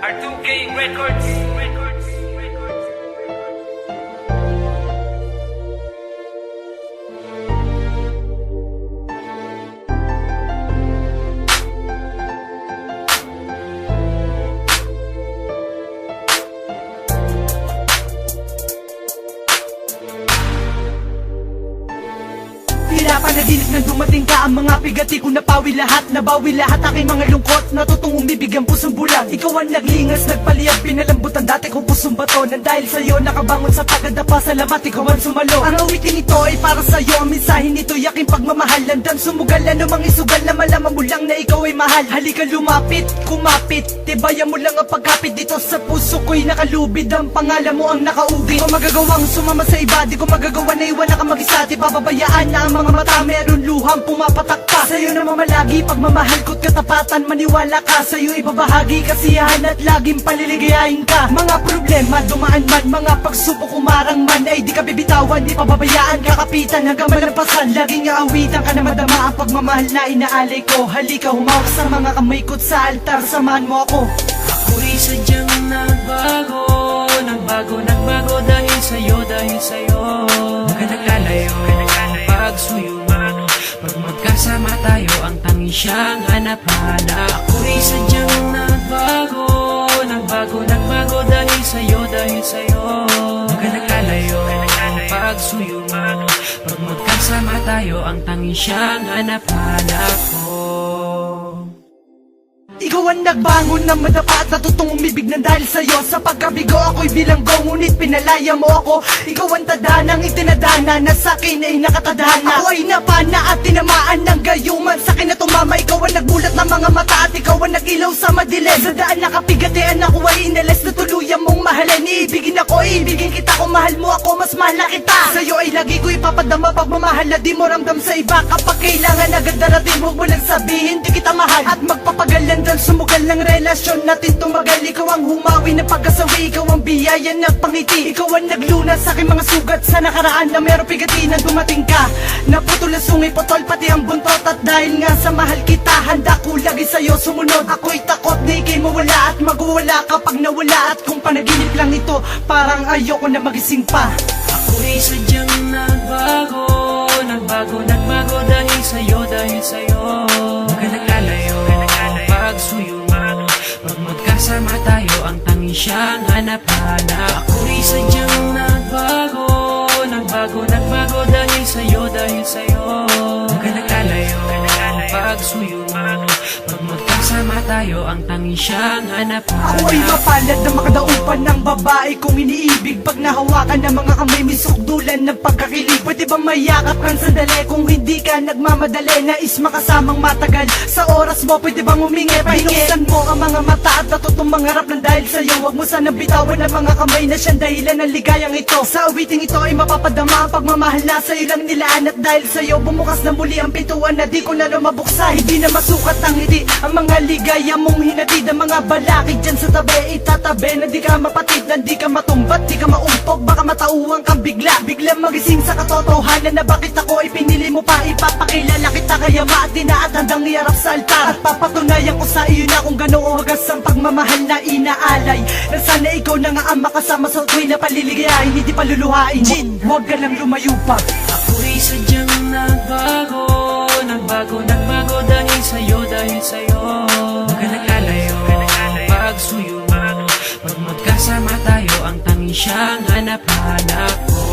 R2K Records. Tila panaginip nang dumating ka. Ang mga pigati ko napawi lahat. Nabawi lahat aking mga lungkot. Natutong umibig ang pusong bulag. Ikaw ang naglingas, nagpaliyab, pinalambutan dati kong pusong bato. Nang dahil sa'yo nakabangon sa pagkadapa. Salamat, ikaw ang sumalo. Ang awitin ito ay para sa'yo. Ang mensahin nito'y aking pagmamahal. Landang sumugal, anumang isugal na malaman mo lang na ikaw ay mahal. Halika lumapit, kumapit, tibayan mo lang ang pagkapit. Dito sa puso ko'y nakalubid. Ang pangalan mo ang nakaugit. Di ko magagawang sumama sa iba. Di ko magagawa na iwan na ka mag-isa. Di pababayaan na ang mga mata meron luhang pumapatak pa. Sa'yo na mamalagi pagmamahal ko't katapatan. Maniwala ka, sa'yo ibabahagi kasiyahan at laging paliligayahin ka. Mga problema dumaan man, mga pagsubok umarang man, ay di ka bibitawan, di pababayaan, kakapitan hanggang malampasan. Laging aawitan ka na madama ang pagmamahal na inaalay ko. Halika humawak sa mga kamay ko't sa altar, samahan mo ako. Ako'y sadyang nagbago dahil sa'yo, nagkalalayo, pagsuyo mo. Pag magkasama tayo, ang tanging siyang hanap-hanap. Ako'y sadyang nagbago dahil sa'yo, nagkalalayo, pagsuyo mo. Pag magkasama tayo, ang tanging siyang hanap-hanap ko. Ikaw ang nagbangon ng madapa at natutong umibig ng dahil sa'yo. Sa pagkabigo ako'y bilanggo, ngunit pinalaya mo ako. Ikaw ang tadanang itinadana na sa'kin ay nakatadhana. Ako ay napana at tinamaan ng gayuman, sa'kin na tumama. Ikaw ang nagbulat ng mga mata at ikaw ang nag-ilaw sa madilim. Sa daan nakapigatian ako ay inalis na tuluyan mong mahalin. Iibigin ako, iibigin kita, kung mahal mo ako, mas mahal na kita. Sa'yo ay lagi ko ipapadama pagmamahal na di mo ramdam sa iba. Kapag kailangan agad darating, huwag mo lang sabihin di kita mahal. At magpapagalan dan sumugal ng relasyon natin tumagal. Ikaw ang humawi na pagkasawi, ikaw ang biyaya na pangiti. Ikaw ang naglunas sa aking mga sugat sa nakaraan na meron pigati na dumating ka. Naputol na sungi, potol pati ang buntot. At dahil nga sa mahal kita, handa ko lagi sa'yo sumunod. Ako'y takot na ikay mawala at magwawala kapag nawala. At kung panaginip lang ito, parang ayoko na magising pa. Ako'y sadyang nagbago dahil sa'yo, nagkalalayo, pagsuyo mo. Pag magkasama tayo, ang tanging siyang hanap-hanap. Ako'y sadyang nagbago dahil sa'yo, nagkalalayo, pagsuyo mo. Pag magkasama tayo, ang tanging siyang hanap-hanap. Ako ay mapalad na makadaupan ng babae kong iniibig. Pag nahawakan ng mga kamay, may sukdulan ng pagkakilig. Pwede bang mayakap kang sandali kung hindi ka nagmamadali? Nais makasamang matagal sa oras mo, pwede bang humingi? Binuksan mo ang mga mata at natutong mangarap ng dahil sa'yo. Huwag mo sanang bitawan ang mga kamay na siyang dahilan ng ligayang ito. Sa awiting ito ay mapapadama ang pagmamahal na sa'yo lang nilaan. At dahil sa'yo bumukas na muli ang pintuan na di ko na lumabuksa. Hindi na masukat ang ngiti, ang mga ligaya mong hinatid. Ang mga balakid dyan sa tabi, itatabi na di ka mapatid, na di ka matumbat, di ka maumpog. Baka matauhan kang bigla magising sa katotohanan na bakit ako ay pinili mo pa. Ipapakilala kita kaya maatina at handang iarap sa altar. At papatunayan ko sa iyo na kung gano'ng wagas ang pagmamahal na inaalay. Na sana ikaw na nga ang makasama sa tuwing na paliligayahin, hindi paluluhain. Jin, huwag ka lang lumayo pa. Ako'y sadyang nagbago dahil sa'yo, nagkalalayo, pagsuyo mo. Pag magkasama tayo, ang tanging siyang hanap-hanap ko.